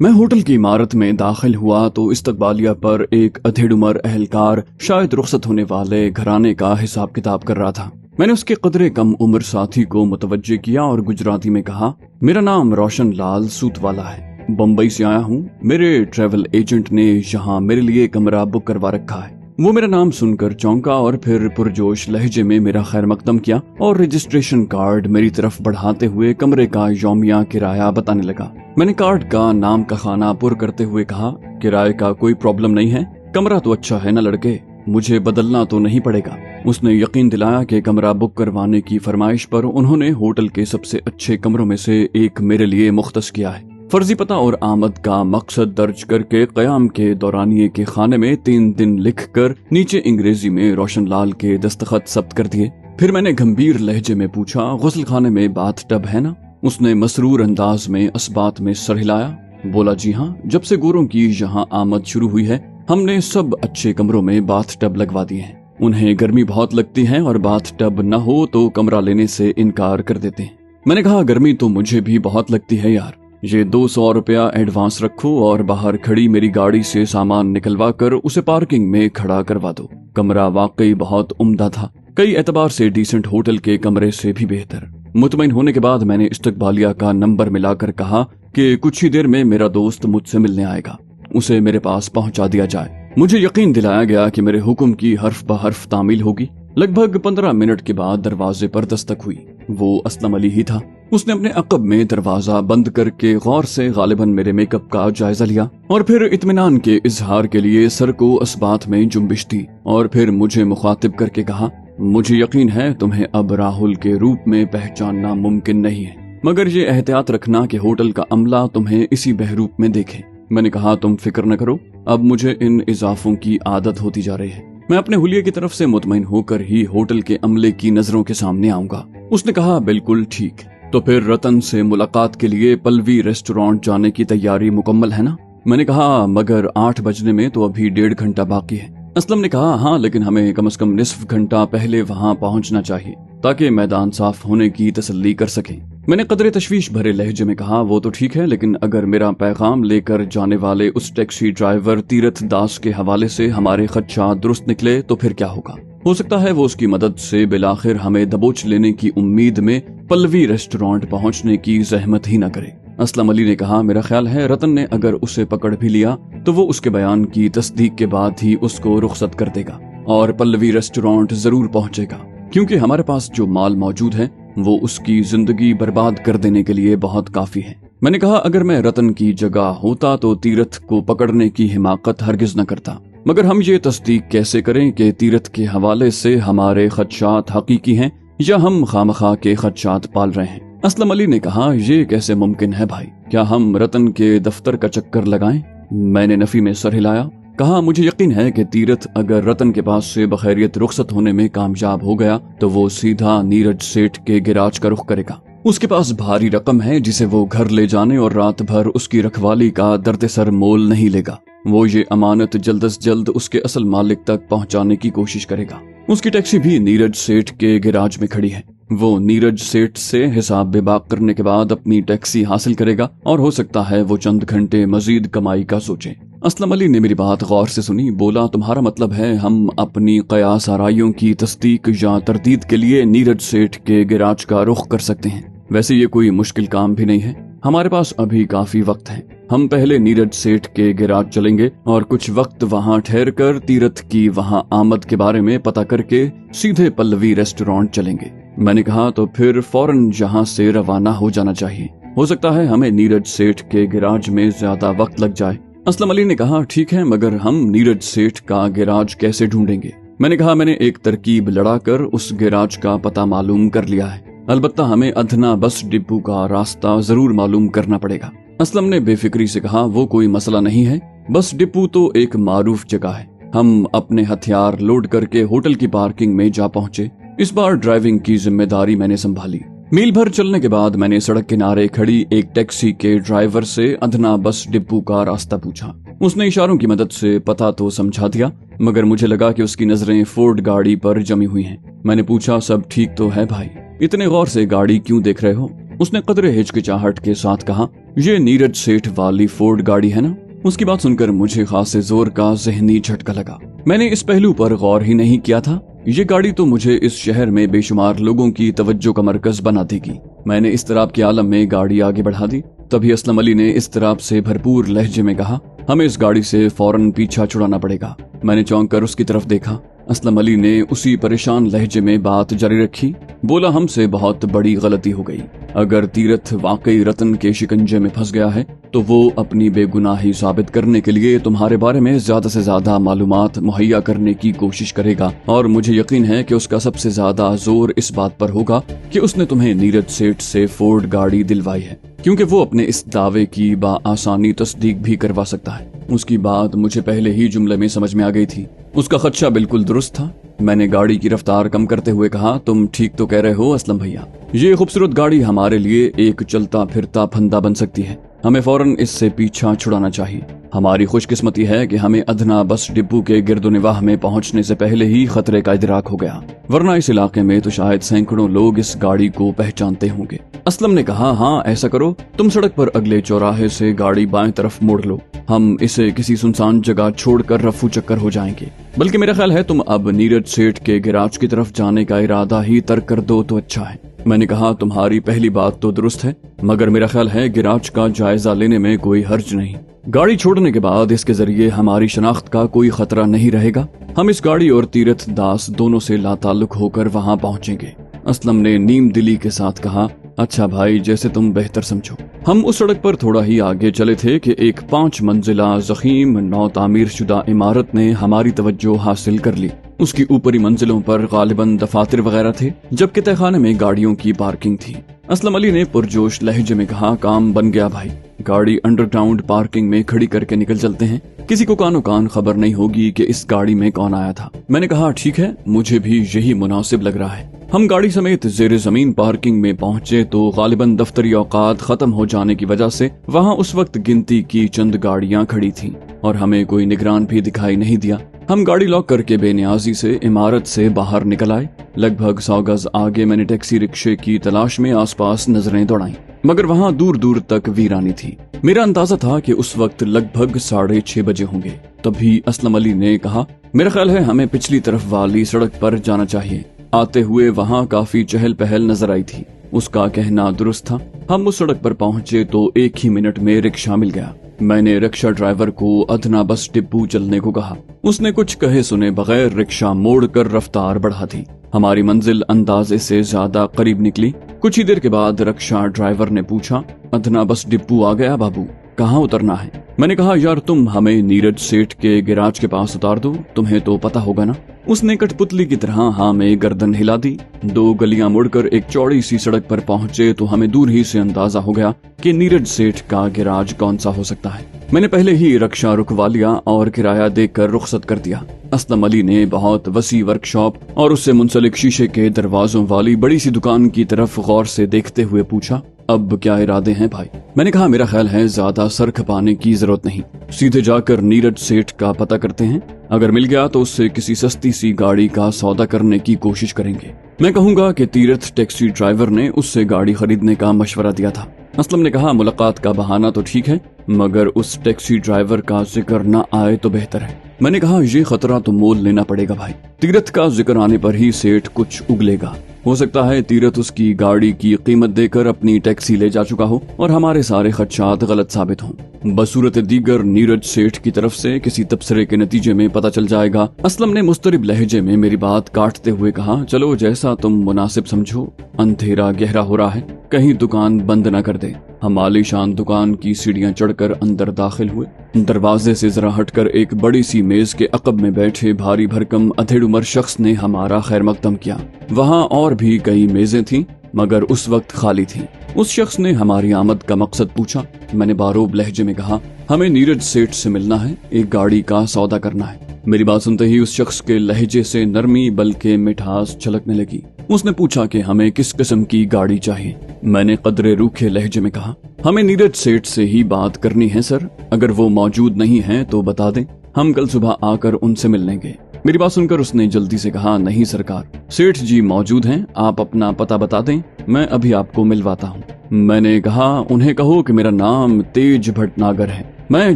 मैं होटल की इमारत में दाखिल हुआ तो इस्तकबालिया पर एक अधेड़ उम्र अहलकार शायद रुखसत होने वाले घराने का हिसाब किताब कर रहा था। मैंने उसके कदरे कम उम्र साथी को मुतवज्जे किया और गुजराती में कहा, मेरा नाम रोशन लाल सूतवाला है, बम्बई से आया हूँ। मेरे ट्रैवल एजेंट ने यहाँ मेरे लिए कमरा बुक करवा रखा है। वो मेरा नाम सुनकर चौंका और फिर पुरजोश लहजे में मेरा खैर मकदम किया और रजिस्ट्रेशन कार्ड मेरी तरफ बढ़ाते हुए कमरे का यौमिया किराया बताने लगा। मैंने कार्ड का नाम का खाना पुर करते हुए कहा, किराए का कोई प्रॉब्लम नहीं है, कमरा तो अच्छा है ना लड़के, मुझे बदलना तो नहीं पड़ेगा। उसने यकीन दिलाया कि कमरा बुक करवाने की फरमाइश पर उन्होंने होटल के सबसे अच्छे कमरों में से एक मेरे लिए मुख्तस किया है। फर्जी पता और आमद का मकसद दर्ज करके कयाम के दौरानिये के खाने में 3 दिन लिखकर नीचे अंग्रेजी में रोशन लाल के दस्तखत सब्त कर दिए। फिर मैंने गंभीर लहजे में पूछा, गुस्ल खाने में बाथ टब है ना? उसने मसरूर अंदाज में असबात में सर हिलाया, बोला जी हाँ, जब से गोरों की यहाँ आमद शुरू हुई है हमने सब अच्छे कमरों में बाथ टब लगवा दिए हैं। उन्हें गर्मी बहुत लगती है और बाथ टब न हो तो कमरा लेने से इनकार कर देते हैं। मैंने कहा, गर्मी तो मुझे भी बहुत लगती है यार, ये 200 रुपया एडवांस रखो और बाहर खड़ी मेरी गाड़ी से सामान निकलवा कर उसे पार्किंग में खड़ा करवा दो। कमरा वाकई बहुत उम्दा था, कई एतबार से डिसेंट होटल के कमरे से भी बेहतर। मुतमईन होने के बाद मैंने इस्तकबालिया का नंबर मिलाकर कहा कि कुछ ही देर में मेरा दोस्त मुझसे मिलने आएगा, उसे मेरे पास पहुंचा दिया जाए। मुझे यकीन दिलाया गया कि मेरे हुक्म की हर्फ ब हर्फ तामील होगी। लगभग 15 मिनट के बाद दरवाजे पर दस्तक हुई। वो असलम अली ही था। उसने अपने अकब में दरवाजा बंद करके गौर से गालिबन मेरे मेकअप का जायजा लिया और फिर इत्मीनान के इजहार के लिए सर को असबात में जुम्बिश दी और फिर मुझे मुखातिब करके कहा, मुझे यकीन है तुम्हें अब राहुल के रूप में पहचानना मुमकिन नहीं है, मगर ये एहतियात रखना कि होटल का अमला तुम्हें इसी बहरूप में देखे। मैंने कहा, तुम फिक्र न करो, अब मुझे इन इजाफों की आदत होती जा रही है। मैं अपने हुलिये की तरफ से मुतमईन होकर ही होटल के अमले की नजरों के सामने आऊंगा। उसने कहा, बिल्कुल ठीक, तो फिर रतन से मुलाकात के लिए पल्लवी रेस्टोरेंट जाने की तैयारी मुकम्मल है ना? मैंने कहा, मगर 8 बजने में तो अभी 1.5 घंटा बाकी है। असलम ने कहा, हाँ, लेकिन हमें कम से कम निस्फ घंटा पहले वहाँ पहुँचना चाहिए ताकि मैदान साफ होने की तसल्ली कर सकें। मैंने कदरे तशवीश भरे लहजे में कहा, वो तो ठीक है, लेकिन अगर मेरा पैगाम लेकर जाने वाले उस टैक्सी ड्राइवर तीरथ दास के हवाले से हमारे खदशात दुरुस्त निकले तो फिर क्या होगा? हो सकता है वो उसकी मदद से बिलाखिर हमें दबोच लेने की उम्मीद में पल्लवी रेस्टोरेंट पहुंचने की जहमत ही न करे। असलम अली ने कहा, मेरा ख्याल है रतन ने अगर उसे पकड़ भी लिया तो वो उसके बयान की तस्दीक के बाद ही उसको रुखसत कर देगा और पल्लवी रेस्टोरेंट जरूर पहुंचेगा, क्योंकि हमारे पास जो माल मौजूद है वो उसकी जिंदगी बर्बाद कर देने के लिए बहुत काफी है। मैंने कहा, अगर मैं रतन की जगह होता तो तीरथ को पकड़ने की हिमाकत हरगिज न करता, मगर हम ये तस्दीक कैसे करें कि तीरथ के हवाले से हमारे खदशात हकीकी हैं या हम खामखा के खदशात पाल रहे हैं? असलम अली ने कहा, ये कैसे मुमकिन है भाई, क्या हम रतन के दफ्तर का चक्कर लगाएं? मैंने नफी में सर हिलाया, कहा, मुझे यकीन है कि तीरथ अगर रतन के पास से बखैरियत रुखसत होने में कामयाब हो गया तो वो सीधा नीरज सेठ के गिराज का रुख करेगा। उसके पास भारी रकम है जिसे वो घर ले जाने और रात भर उसकी रखवाली का दर्द सर मोल नहीं लेगा। वो ये अमानत जल्द से जल्द उसके असल मालिक तक पहुंचाने की कोशिश करेगा। उसकी टैक्सी भी नीरज सेठ के गिराज में खड़ी है। वो नीरज सेठ से हिसाब बेबाक करने के बाद अपनी टैक्सी हासिल करेगा और हो सकता है वो चंद घंटे मजीद कमाई का सोचे। असलम अली ने मेरी बात गौर से सुनी। बोला, तुम्हारा मतलब है हम अपनी कयास आराइयों की तस्दीक या तरदीद के लिए नीरज सेठ के गिराज का रुख कर सकते हैं। वैसे ये कोई मुश्किल काम भी नहीं है, हमारे पास अभी काफी वक्त है। हम पहले नीरज सेठ के गिराज चलेंगे और कुछ वक्त वहाँ ठहर कर तीरथ की वहाँ आमद के बारे में पता करके सीधे पल्लवी रेस्टोरेंट चलेंगे। मैंने कहा, तो फिर फौरन यहाँ से रवाना हो जाना चाहिए, हो सकता है हमें नीरज सेठ के गिराज में ज्यादा वक्त लग जाए। असलम अली ने कहा, ठीक है, मगर हम नीरज सेठ का गिराज कैसे ढूंढेंगे? मैंने कहा, मैंने एक तरकीब लड़ाकर उस गिराज का पता मालूम कर लिया है, अलबत्ता हमें अधना बस डिपो का रास्ता जरूर मालूम करना पड़ेगा। असलम ने बेफिक्री से कहा, वो कोई मसला नहीं है, बस डिपो तो एक मारूफ जगह है। हम अपने हथियार लोड करके होटल की पार्किंग में जा पहुंचे। इस बार ड्राइविंग की जिम्मेदारी मैंने संभाली। मील भर चलने के बाद मैंने सड़क किनारे खड़ी एक टैक्सी के ड्राइवर से अधना बस डिपो का रास्ता पूछा। उसने इशारों की मदद से पता तो समझा दिया, मगर मुझे लगा कि उसकी नजरें फोर्ड गाड़ी पर जमी हुई हैं। मैंने पूछा, सब ठीक तो है भाई? इतने गौर से गाड़ी क्यों देख रहे हो? اس نے قدرے हिचकिचाहट के साथ कहा, ये नीरज सेठ वाली फोर्ड गाड़ी है ना? उसकी बात सुनकर मुझे खासे जोर का जहनी झटका लगा। मैंने इस पहलू पर गौर ही नहीं किया था। ये गाड़ी तो मुझे इस शहर में बेशुमार लोगों की तवज्जो का मरकज बना देगी। मैंने इस तरह के आलम में गाड़ी आगे बढ़ा दी। तभी असलम अली ने इस तरह से भरपूर लहजे में कहा, हमें इस गाड़ी से फौरन पीछा छुड़ाना पड़ेगा। मैंने चौंक कर उसकी तरफ देखा। असलम अली ने उसी परेशान लहजे में बात जारी रखी। बोला, हमसे बहुत बड़ी गलती हो गई। अगर तीरथ वाकई रतन के शिकंजे में फंस गया है तो वो अपनी बेगुनाही साबित करने के लिए तुम्हारे बारे में ज्यादा से ज्यादा मालूमात मुहैया करने की कोशिश करेगा, और मुझे यकीन है कि उसका सबसे ज्यादा जोर इस बात पर होगा कि उसने तुम्हें नीरज सेठ से फोर्ड गाड़ी दिलवाई है, क्योंकि वो अपने इस दावे की बाआसानी तस्दीक भी करवा सकता है। उसकी बात मुझे पहले ही जुमले में समझ में आ गई थी। उसका खदशा बिल्कुल दुरुस्त था। मैंने गाड़ी की रफ्तार कम करते हुए कहा, तुम ठीक तो कह रहे हो असलम भैया, ये खूबसूरत गाड़ी हमारे लिए एक चलता फिरता फंदा बन सकती है। हमें फौरन इससे पीछा छुड़ाना चाहिए। हमारी खुशकिस्मती है कि हमें अदना बस डिपो के गिरदोनिवाह में पहुंचने से पहले ही खतरे का इदराक हो गया, वरना इस इलाके में तो शायद सैकड़ों लोग इस गाड़ी को पहचानते होंगे। असलम ने कहा, हाँ ऐसा करो, तुम सड़क पर अगले चौराहे से गाड़ी बाएं तरफ मोड़ लो। हम इसे किसी सुनसान जगह छोड़कर रफू चक्कर हो जाएंगे। बल्कि मेरा ख्याल है तुम अब नीरज सेठ के गिराज की तरफ जाने का इरादा ही तर्क कर दो तो अच्छा है। मैंने कहा, तुम्हारी पहली बात तो दुरुस्त है, मगर मेरा ख्याल है गिराज का जायजा लेने में कोई हर्ज नहीं। गाड़ी छोड़ने के बाद इसके जरिए हमारी शनाख्त का कोई खतरा नहीं रहेगा। हम इस गाड़ी और तीरथ दास दोनों से लाताल्लुक होकर वहां पहुंचेंगे। असलम ने नीम दिली के साथ कहा, अच्छा भाई, जैसे तुम बेहतर समझो। हम उस सड़क पर थोड़ा ही आगे चले थे कि एक 5 मंजिला ज़ख़ीम नौ तामीर शुदा इमारत ने हमारी तवज्जो हासिल कर ली। उसकी ऊपरी मंजिलों पर गालिबन दफातर वगैरह थे, जबकि तहखाने में गाड़ियों की पार्किंग थी। असलम अली ने पुरजोश लहजे में कहा, काम बन गया भाई, गाड़ी अंडरग्राउंड पार्किंग में खड़ी करके निकल चलते हैं। किसी को कानो कान खबर नहीं होगी कि इस गाड़ी में कौन आया था। मैंने कहा, ठीक है, मुझे भी यही मुनासिब लग रहा है। हम गाड़ी समेत जेर जमीन पार्किंग में पहुंचे तो गालिबन दफ्तरी औकात खत्म हो जाने की वजह से वहां उस वक्त गिनती की चंद गाड़ियां खड़ी थीं और हमें कोई निगरान भी दिखाई नहीं दिया। हम गाड़ी लॉक करके बेनियाजी से इमारत से बाहर निकल आए। लगभग 100 गज आगे मैंने टैक्सी रिक्शे की तलाश में आसपास नजरें दौड़ाई, मगर वहां दूर दूर तक वीरानी थी। मेरा अंदाजा था कि उस वक्त लगभग 6:30 बजे होंगे। तभी असलम अली ने कहा, मेरा ख्याल है हमें पिछली तरफ वाली सड़क पर जाना चाहिए। आते हुए वहां काफी चहल पहल नजर आई थी। उसका कहना दुरुस्त था। हम उस सड़क पर पहुंचे तो 1 ही मिनट में रिक्शा मिल गया। मैंने रिक्शा ड्राइवर को अदना बस डिपो चलने को कहा। उसने कुछ कहे सुने बगैर रिक्शा मोड़कर रफ्तार बढ़ा दी। हमारी मंजिल अंदाजे से ज्यादा करीब निकली। कुछ ही देर के बाद रिक्शा ड्राइवर ने पूछा, अदना बस डिपो आ गया बाबू, कहाँ उतरना है? मैंने कहा, यार तुम हमें नीरज सेठ के गिराज के पास उतार दो, तुम्हें तो पता होगा ना। उसने कठपुतली की तरह हाँ में गर्दन हिला दी। 2 गलियां मुड़कर एक चौड़ी सी सड़क पर पहुंचे तो हमें दूर ही से अंदाजा हो गया कि नीरज सेठ का गिराज कौन सा हो सकता है। मैंने पहले ही रिक्शा रुकवा लिया और किराया देकर रुखसत कर दिया। असलम अली ने बहुत वसी वर्कशॉप और उससे मुंसलिक शीशे के दरवाजों वाली बड़ी सी दुकान की तरफ गौर से देखते हुए पूछा, अब क्या इरादे हैं भाई? मैंने कहा, मेरा ख्याल है ज्यादा सर खपाने की जरूरत नहीं, सीधे जाकर नीरज सेठ का पता करते हैं। अगर मिल गया तो उससे किसी सस्ती सी गाड़ी का सौदा करने की कोशिश करेंगे। मैं कहूंगा कि तीरथ टैक्सी ड्राइवर ने उससे गाड़ी खरीदने का मशवरा दिया था। असलम ने कहा, मुलाकात का बहाना तो ठीक है, मगर उस टैक्सी ड्राइवर का जिक्र न आए तो बेहतर है। मैंने कहा, ये खतरा तो मोल लेना पड़ेगा भाई। तीरथ का जिक्र आने पर ही सेठ कुछ उगलेगा। हो सकता है तीरथ उसकी गाड़ी की कीमत देकर अपनी टैक्सी ले जा चुका हो और हमारे सारे खदशात गलत साबित हों। बसूरत दीगर नीरज सेठ की तरफ से किसी तबसरे के नतीजे में पता चल जाएगा। असलम ने मुस्तरिब लहजे में मेरी बात काटते हुए कहा, चलो जैसा तुम मुनासिब समझो, अंधेरा गहरा हो रहा है, कहीं दुकान बंद न कर दे। हम आलीशान दुकान की सीढ़ियां चढ़कर अंदर दाखिल हुए। दरवाजे से जरा हटकर एक बड़ी सी मेज के अकब में बैठे भारी भरकम अधेड़ उम्र शख्स ने हमारा खैर मकदम किया। वहाँ और भी कई मेजें थीं, मगर उस वक्त खाली थीं। उस शख्स ने हमारी आमद का मकसद पूछा। मैंने बारोब लहजे में कहा, हमें नीरज सेठ से मिलना है, एक गाड़ी का सौदा करना है। मेरी बात सुनते ही उस शख्स के लहजे से नरमी बल्कि मिठास छलकने लगी। उसने पूछा कि हमें किस किस्म की गाड़ी चाहिए। मैंने कदरे रूखे लहजे में कहा, हमें नीरज सेठ से ही बात करनी है सर, अगर वो मौजूद नहीं है तो बता दें, हम कल सुबह आकर उनसे मिल लेंगे। मेरी बात सुनकर उसने जल्दी से कहा, नहीं सरकार, सेठ जी मौजूद हैं, आप अपना पता बता दें, मैं अभी आपको मिलवाता हूँ। मैंने कहा, उन्हें कहो कि मेरा नाम तेज भटनागर है, मैं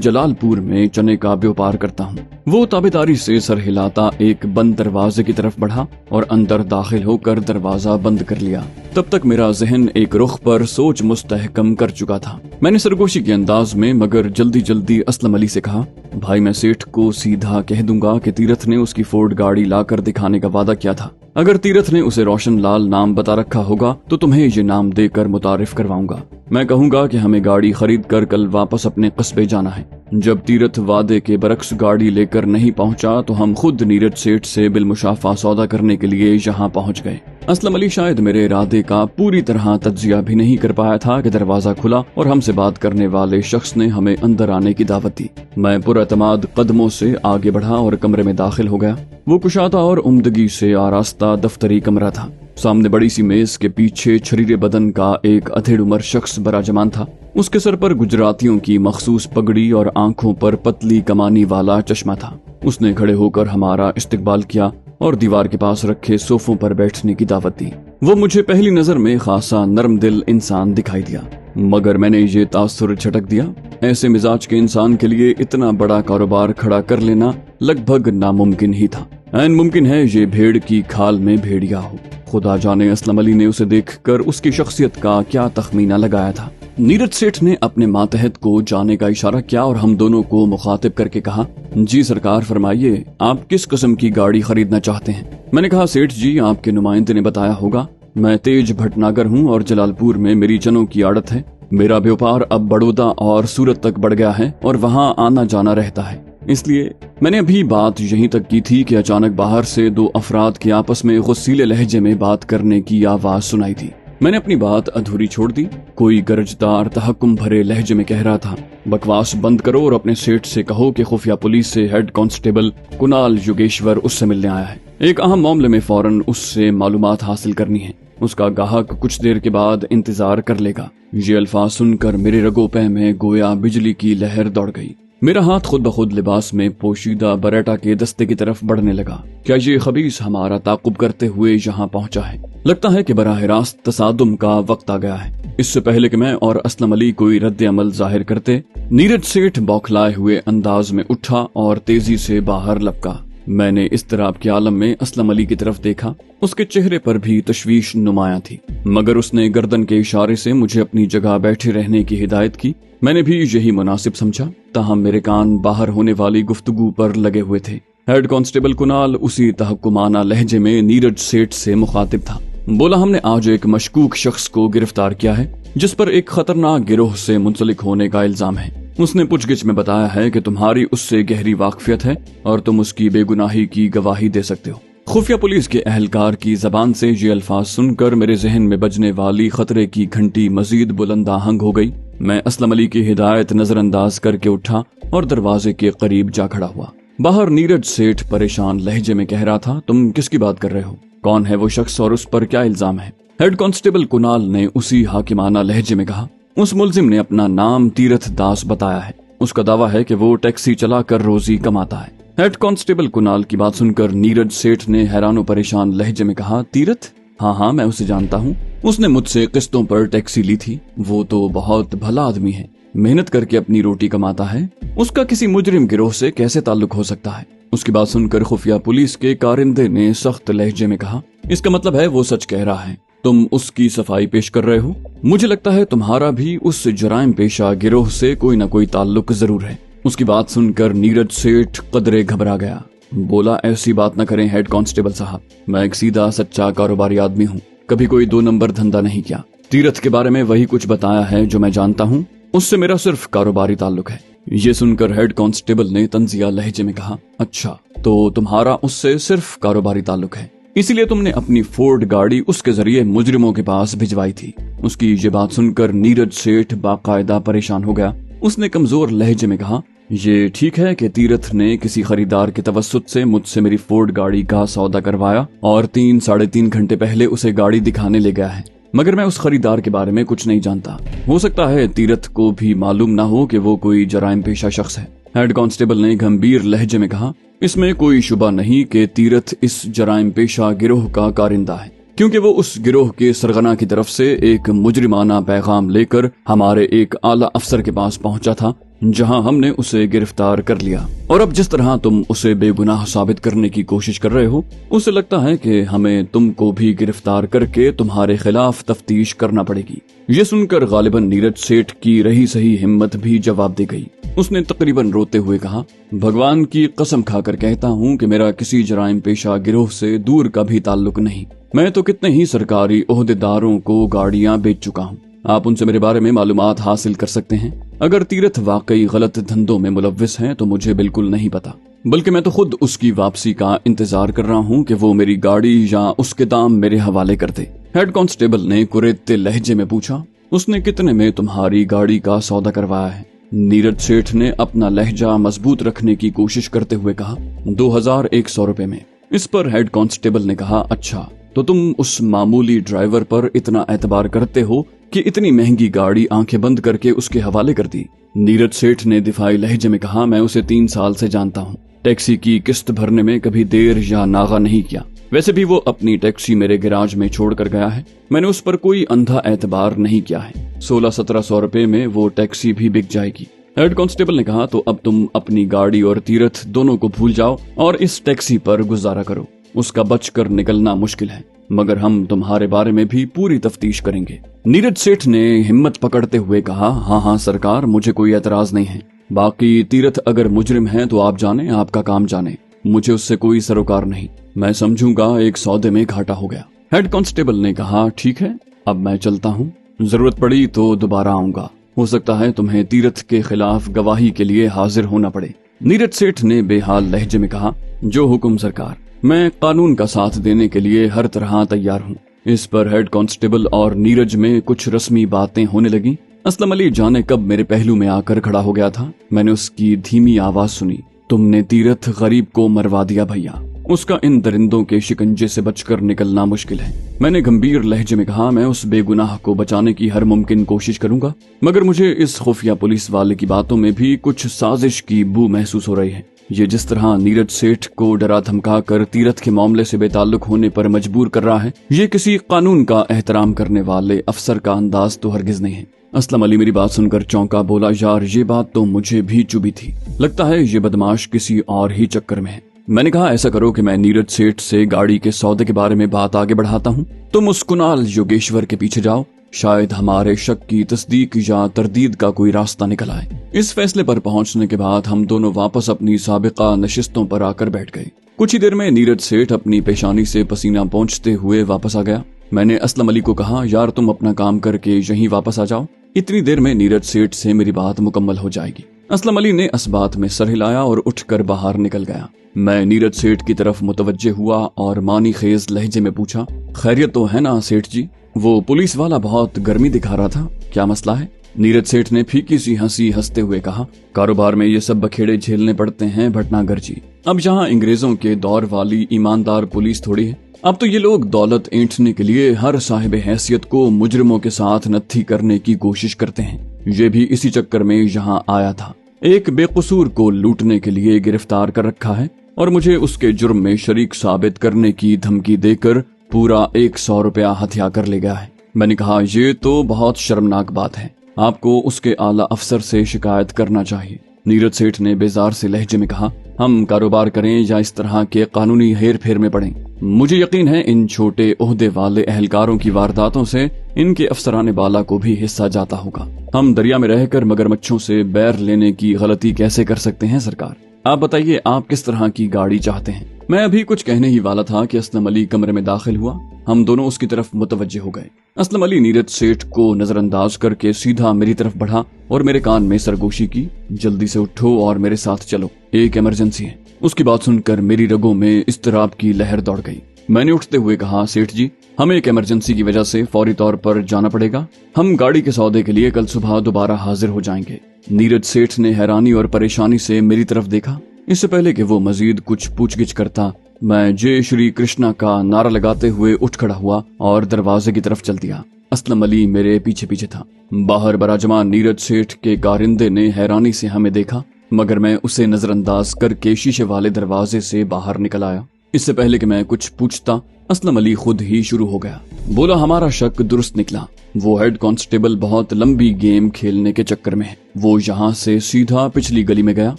जलालपुर में चने का व्यापार करता हूँ। वो ताबेदारी से सर हिलाता एक बंद दरवाजे की तरफ बढ़ा और अंदर दाखिल होकर दरवाजा बंद कर लिया। तब तक मेरा जहन एक रुख पर सोच मुस्तहकम कर चुका था। मैंने सरगोशी के अंदाज में मगर जल्दी जल्दी असलम अली से कहा, भाई मैं सेठ को सीधा कह दूंगा कि तीरथ ने उसकी फोर्ड गाड़ी लाकर दिखाने का वादा किया था। अगर तीरथ ने उसे रोशन लाल नाम बता रखा होगा तो तुम्हें ये नाम देकर मुतारिफ करवाऊंगा। मैं कहूंगा कि हमें गाड़ी खरीद कर कल वापस अपने कस्बे जाना है। जब तीरथ वादे के बरक्स गाड़ी लेकर नहीं पहुंचा तो हम खुद नीरज सेठ से बिलमुशाफा सौदा करने के लिए यहाँ पहुंच गए। असलम अली शायद मेरे इरादे का पूरी तरह तज्जिया भी नहीं कर पाया था कि दरवाजा खुला और हमसे बात करने वाले शख्स ने हमें अंदर आने की दावत दी। मैं पुरअतमाद कदमों से आगे बढ़ा और कमरे में दाखिल हो गया। वो कुशादा और उम्दगी से आरास्ता दफ्तरी कमरा था। सामने बड़ी सी मेज के पीछे छरीरे बदन का एक अधेड़ उम्र शख्स बराजमान था। उसके सर पर गुजरातियों की मखसूस पगड़ी और आंखों पर पतली कमानी वाला चश्मा था। उसने खड़े होकर हमारा इस्तकबाल किया और दीवार के पास रखे सोफों पर बैठने की दावत दी। वो मुझे पहली नजर में खासा नरम दिल इंसान दिखाई दिया, मगर मैंने ये तासुर झटक दिया, ऐसे मिजाज के इंसान के लिए इतना बड़ा कारोबार खड़ा कर लेना लगभग नामुमकिन ही था। ऐन मुमकिन है ये भेड़ की खाल में भेड़िया हो। खुदा जाने असलम अली ने उसे देखकर उसकी शख्सियत का क्या तखमीना लगाया था। नीरज सेठ ने अपने मातहत को जाने का इशारा किया और हम दोनों को मुखातिब करके कहा, जी सरकार फरमाइए, आप किस किस्म की गाड़ी खरीदना चाहते हैं। मैंने कहा, सेठ जी आपके नुमाइंदे ने बताया होगा, मैं तेज भटनागर हूँ और जलालपुर में मेरी चनों की आड़त है। मेरा व्यापार अब बड़ौदा और सूरत तक बढ़ गया है और वहाँ आना जाना रहता है, इसलिए मैंने अभी बात यहीं तक की थी कि अचानक बाहर से दो अफराद के आपस में गुस्सीले लहजे में बात करने की आवाज सुनाई थी। मैंने अपनी बात अधूरी छोड़ दी। कोई गरजदार तहक्कुम भरे लहजे में कह रहा था, बकवास बंद करो और अपने सेठ से कहो कि खुफिया पुलिस से हेड कांस्टेबल कुणाल योगेश्वर उससे मिलने आया है। एक अहम मामले में फौरन उससे मालूमात हासिल करनी है। उसका गाहक कुछ देर के बाद इंतजार कर लेगा। ये अल्फाज सुनकर मेरे रगोपे में गोया बिजली की लहर दौड़ गई। मेरा हाथ खुद ब खुद लिबास में पोशीदा बरेटा के दस्ते की तरफ बढ़ने लगा। क्या ये खबीस हमारा ताकुब करते हुए यहाँ पहुँचा है? लगता है कि बराह रास्त तसादुम का वक्त आ गया है। इससे पहले कि मैं और असलम अली कोई रद्द अमल जाहिर करते, नीरज सेठ बौखलाए हुए अंदाज में उठा और तेजी से बाहर लपका। मैंने इस तरह के आलम में असलम अली की तरफ देखा। उसके चेहरे पर भी तशवीश नुमाया थी, मगर उसने गर्दन के इशारे से मुझे अपनी जगह बैठे रहने की हिदायत की। मैंने भी यही मुनासिब समझा, ताहम मेरे कान बाहर होने वाली गुफ्तगू पर लगे हुए थे। हेड कांस्टेबल कुणाल उसी तहक्कुमाना लहजे में नीरज सेठ से मुखातिब था। बोला, हमने आज एक मशकूक शख्स को गिरफ्तार किया है जिस पर एक खतरनाक गिरोह से मुंसलिक होने का इल्जाम है। उसने पूछगिछ में बताया है कि तुम्हारी उससे गहरी वाकफियत है और तुम उसकी बेगुनाही की गवाही दे सकते हो। खुफिया पुलिस के अहलकार की जबान से ये अल्फाज सुनकर मेरे जहन में बजने वाली खतरे की घंटी मजीद बुलंद आहंग हो गई। मैं असलम अली की हिदायत नजरअंदाज करके उठा और दरवाजे के करीब जा खड़ा हुआ। बाहर नीरज सेठ परेशान लहजे में कह रहा था, तुम किसकी बात कर रहे हो? कौन है वो शख्स और उस पर क्या इल्जाम है? हेड कांस्टेबल कुणाल ने उसी हाकिमाना लहजे में कहा, उस मुलजिम ने अपना नाम तीरथ दास बताया है। उसका दावा है कि वो टैक्सी चलाकर रोजी कमाता है। हेड कांस्टेबल कुणाल की बात सुनकर नीरज सेठ ने हैरान परेशान लहजे में कहा, तीरथ? हाँ, मैं उसे जानता हूँ। उसने मुझसे किस्तों पर टैक्सी ली थी। वो तो बहुत भला आदमी है, मेहनत करके अपनी रोटी कमाता है। उसका किसी मुजरिम गिरोह से कैसे ताल्लुक हो सकता है? उसकी बात सुनकर खुफिया पुलिस के कारिंदे ने सख्त लहजे में कहा, इसका मतलब है वो सच कह रहा है। तुम उसकी सफाई पेश कर रहे हो। मुझे लगता है तुम्हारा भी उस जराइम पेशा गिरोह से कोई न कोई ताल्लुक जरूर है। उसकी बात सुनकर नीरज सेठ कदरे घबरा गया। बोला, ऐसी बात न करें हेड कांस्टेबल साहब, मैं एक सीधा सच्चा कारोबारी आदमी हूँ, कभी कोई 2 नंबर धंधा नहीं किया। तीरथ के बारे में वही कुछ बताया है जो मैं जानता हूँ, उससे मेरा सिर्फ कारोबारी ताल्लुक है। ये सुनकर हेड कांस्टेबल ने तंजिया लहजे में कहा, अच्छा तो तुम्हारा उससे सिर्फ कारोबारी ताल्लुक है, इसीलिए तुमने अपनी फोर्ड गाड़ी उसके जरिए मुजरिमों के पास भिजवाई थी। उसकी ये बात सुनकर नीरज सेठ बाकायदा परेशान हो गया। उसने कमजोर लहजे में कहा, ये ठीक है कि तीरथ ने किसी खरीदार के तवस्सुत से मुझसे मेरी फोर्ड गाड़ी का सौदा करवाया और 3-3.5 घंटे पहले उसे गाड़ी दिखाने ले गया है, मगर मैं उस खरीदार के बारे में कुछ नहीं जानता। हो सकता है तीरथ को भी मालूम ना हो कि वो कोई जराइम पेशा शख्स है। हेड कांस्टेबल ने गंभीर लहजे में कहा, इसमें कोई शुबा नहीं कि तीरथ इस जराइम पेशा गिरोह का कारिंदा है। क्योंकि वो उस गिरोह के सरगना की तरफ से एक मुजरिमाना पैगाम लेकर हमारे एक आला अफसर के पास पहुंचा था, जहां हमने उसे गिरफ्तार कर लिया। और अब जिस तरह तुम उसे बेगुनाह साबित करने की कोशिश कर रहे हो, उसे लगता है कि हमें तुमको भी गिरफ्तार करके तुम्हारे खिलाफ तफ्तीश करना पड़ेगी। ये सुनकर गालिबन नीरज सेठ की रही सही हिम्मत भी जवाब दे गई। उसने तकरीबन रोते हुए कहा, भगवान की कसम खाकर कहता हूँ कि मेरा किसी जराइम पेशा गिरोह से दूर का भी ताल्लुक नहीं। मैं तो कितने ही सरकारी ओहदेदारों को गाड़ियां बेच चुका हूँ। आप उनसे मेरे बारे में मालूमात हासिल कर सकते हैं। अगर तीरथ वाकई गलत धंधों में मुलव्विस हैं तो मुझे बिल्कुल नहीं पता, बल्कि मैं तो खुद उसकी वापसी का इंतजार कर रहा हूँ कि वो मेरी गाड़ी या उसके दाम मेरे हवाले कर दे। हेड कांस्टेबल ने कुरेदते लहजे में पूछा, उसने कितने में तुम्हारी गाड़ी का सौदा करवाया है? नीरज सेठ ने अपना लहजा मजबूत रखने की कोशिश करते हुए कहा, 2100 रुपए में। इस पर हेड कांस्टेबल ने कहा, अच्छा तो तुम उस मामूली ड्राइवर पर इतना एतबार करते हो कि इतनी महंगी गाड़ी आंखें बंद करके उसके हवाले कर दी? नीरज सेठ ने दिफाई लहजे में कहा, मैं उसे 3 साल से जानता हूँ। टैक्सी की किस्त भरने में कभी देर या नागा नहीं किया। वैसे भी वो अपनी टैक्सी मेरे गैराज में छोड़कर गया है। मैंने उस पर कोई अंधा एतबार नहीं किया है। 1600-1700 रुपए में वो टैक्सी भी बिक जाएगी। हेड कांस्टेबल ने कहा, तो अब तुम अपनी गाड़ी और तीरथ दोनों को भूल जाओ और इस टैक्सी पर गुजारा करो। उसका बचकर निकलना मुश्किल है, मगर हम तुम्हारे बारे में भी पूरी तफ्तीश करेंगे। नीरज सेठ ने हिम्मत पकड़ते हुए कहा, हाँ सरकार, मुझे कोई एतराज नहीं है। बाकी तीरथ अगर मुजरिम है तो आप जाने, आपका काम जाने। मुझे उससे कोई सरोकार नहीं। मैं समझूंगा एक सौदे में घाटा हो गया। हेड कांस्टेबल ने कहा, ठीक है, अब मैं चलता हूँ। जरूरत पड़ी तो दोबारा आऊंगा। हो सकता है तुम्हें तीरथ के खिलाफ गवाही के लिए हाजिर होना पड़े। नीरज सेठ ने बेहाल लहजे में कहा, जो हुक्म सरकार। मैं कानून का साथ देने के लिए हर तरह तैयार हूँ। इस पर हेड कांस्टेबल और नीरज में कुछ रस्मी बातें होने लगी। असलम अली जाने कब मेरे पहलू में आकर खड़ा हो गया था। मैंने उसकी धीमी आवाज सुनी, तुमने तीरथ गरीब को मरवा दिया भैया। उसका इन दरिंदों के शिकंजे से बचकर निकलना मुश्किल है। मैंने गंभीर लहजे में कहा, मैं उस बेगुनाह को बचाने की हर मुमकिन कोशिश करूंगा, मगर मुझे इस खुफिया पुलिस वाले की बातों में भी कुछ साजिश की बू महसूस हो रही है। ये जिस तरह नीरज सेठ को डरा धमका कर तीरथ के मामले से बेताल्लुक होने पर मजबूर कर रहा है, ये किसी कानून का एहतराम करने वाले अफसर का अंदाज तो हरगिज नहीं है। असलम अली मेरी बात सुनकर चौंका, बोला, यार ये बात तो मुझे भी चुभी थी। लगता है ये बदमाश किसी और ही चक्कर में है। मैंने कहा, ऐसा करो कि मैं नीरज सेठ से गाड़ी के सौदे के बारे में बात आगे बढ़ाता हूँ। तुम उस कुणाल योगेश्वर के पीछे जाओ, शायद हमारे शक की तस्दीक या तरदीद का कोई रास्ता निकल आए। इस फैसले पर पहुंचने के बाद हम दोनों वापस अपनी साबिका नशिस्तों पर आकर बैठ गए। कुछ ही देर में नीरज सेठ अपनी पेशानी से पसीना पोंछते हुए वापस आ गया। मैंने असलम अली को कहा, यार तुम अपना काम करके यहीं वापस आ जाओ, इतनी देर में नीरज सेठ से मेरी बात मुकम्मल हो जाएगी। असलम अली ने इस बात में सर हिलाया और उठकर बाहर निकल गया। मैं नीरज सेठ की तरफ मुतवज्जे हुआ और मानी खेज लहजे में पूछा, खैरियत तो है ना सेठ जी? वो पुलिस वाला बहुत गर्मी दिखा रहा था, क्या मसला है? नीरज सेठ ने फीकी सी हंसी हंसते हुए कहा, कारोबार में ये सब बखेड़े झेलने पड़ते हैं भटनागर जी। अब यहाँ अंग्रेजों के दौर वाली ईमानदार पुलिस थोड़ी है। अब तो ये लोग दौलत ऐंठने के लिए हर साहिब हैसियत को मुजरिमों के साथ नत्थी करने की कोशिश करते हैं। ये भी इसी चक्कर में यहाँ आया था। एक बेकसूर को लूटने के लिए गिरफ्तार कर रखा है और मुझे उसके जुर्म में शरीक साबित करने की धमकी देकर पूरा 100 रुपया हथिया कर ले गया है। मैंने कहा, ये तो बहुत शर्मनाक बात है, आपको उसके आला अफसर से शिकायत करना चाहिए। नीरज सेठ ने बेजार से लहजे में कहा, हम कारोबार करें या इस तरह के कानूनी हेर फेर में पड़ें, मुझे यकीन है इन छोटे ओहदे वाले अहलकारों की वारदातों से इनके अफसराने बाला को भी हिस्सा जाता होगा। हम दरिया में रहकर मगरमच्छों से बैर लेने की गलती कैसे कर सकते हैं सरकार? आप बताइए, आप किस तरह की गाड़ी चाहते हैं? मैं अभी कुछ कहने ही वाला था कि असलम अली कमरे में दाखिल हुआ। हम दोनों उसकी तरफ मुतवज्जे हो गए। असलम अली नीरज सेठ को नजरअंदाज करके सीधा मेरी तरफ बढ़ा और मेरे कान में सरगोशी की, जल्दी से उठो और मेरे साथ चलो, एक इमरजेंसी है। उसकी बात सुनकर मेरी रगों में इस्तराब की लहर दौड़ गई। मैंने उठते हुए कहा, सेठ जी, हमें एक इमरजेंसी की वजह से फौरी तौर पर जाना पड़ेगा। हम गाड़ी के सौदे के लिए कल सुबह दोबारा हाजिर हो जाएंगे। नीरज सेठ ने हैरानी और परेशानी से मेरी तरफ देखा। इससे पहले कि वो मजीद कुछ पूछगिछ करता, मैं जय श्री कृष्णा का नारा लगाते हुए उठ खड़ा हुआ और दरवाजे की तरफ चल दिया। असलम अली मेरे पीछे पीछे था। बाहर बराजमान नीरज सेठ के कारिंदे ने हैरानी से हमें देखा, मगर मैं उसे नजरअंदाज करके शीशे वाले दरवाजे से बाहर निकल आया। इससे पहले कि मैं कुछ पूछता, اسلم علی خود ہی شروع ہو گیا، بولا ہمارا شک درست نکلا، وہ ہیڈ کانسٹیبل بہت لمبی گیم کھیلنے کے چکر میں ہے، وہ یہاں سے سیدھا پچھلی گلی میں گیا،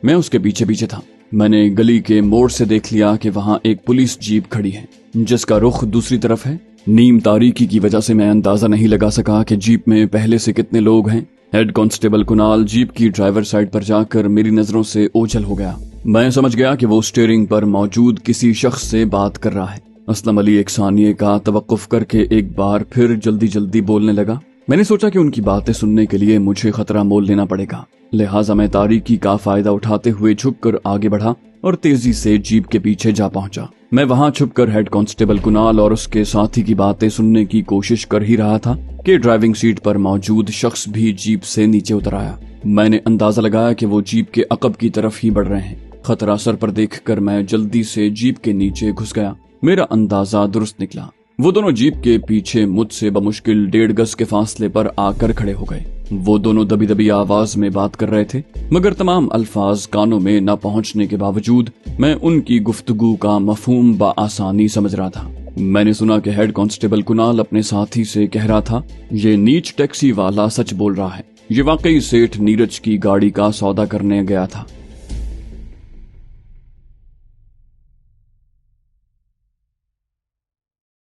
میں اس کے پیچھے پیچھے تھا، میں نے گلی کے موڑ سے دیکھ لیا کہ وہاں ایک پولیس جیپ کھڑی ہے جس کا رخ دوسری طرف ہے، نیم تاریکی کی وجہ سے میں اندازہ نہیں لگا سکا کہ جیپ میں پہلے سے کتنے لوگ ہیں۔ ہیڈ کانسٹیبل کنال جیپ کی ڈرائیور سائیڈ پر جا کر میری نظروں سے اوجھل ہو گیا، میں سمجھ گیا کہ وہ اسٹیئرنگ پر موجود کسی شخص سے بات کر رہا ہے۔ اسلم علی ایک ثانیے کا توقف کر کے ایک بار پھر جلدی جلدی بولنے لگا، میں نے سوچا کہ ان کی باتیں سننے کے لیے مجھے خطرہ مول لینا پڑے گا، لہٰذا میں تاریکی کا فائدہ اٹھاتے ہوئے جھک کر آگے بڑھا اور تیزی سے جیپ کے پیچھے جا پہنچا۔ میں وہاں چھپ کر ہیڈ کانسٹیبل کنال اور اس کے ساتھی کی باتیں سننے کی کوشش کر ہی رہا تھا کہ ڈرائیونگ سیٹ پر موجود شخص بھی جیپ سے نیچے اتر آیا۔ میں نے اندازہ لگایا کہ وہ جیپ کے عقب کی طرف ہی بڑھ رہے ہیں، خطرہ سر پر دیکھ کر میں جلدی سے جیپ کے نیچے گھس گیا۔ میرا اندازہ درست نکلا، وہ دونوں جیپ کے پیچھے مجھ سے بمشکل 1.5 گز کے فاصلے پر آ کر کھڑے ہو گئے۔ وہ دونوں دبی دبی آواز میں بات کر رہے تھے، مگر تمام الفاظ کانوں میں نہ پہنچنے کے باوجود میں ان کی گفتگو کا مفہوم بآسانی سمجھ رہا تھا۔ میں نے سنا کہ ہیڈ کانسٹیبل کنال اپنے ساتھی سے کہہ رہا تھا، یہ نیچ ٹیکسی والا سچ بول رہا ہے، یہ واقعی سیٹھ نیرج کی گاڑی کا سودا کرنے گیا تھا۔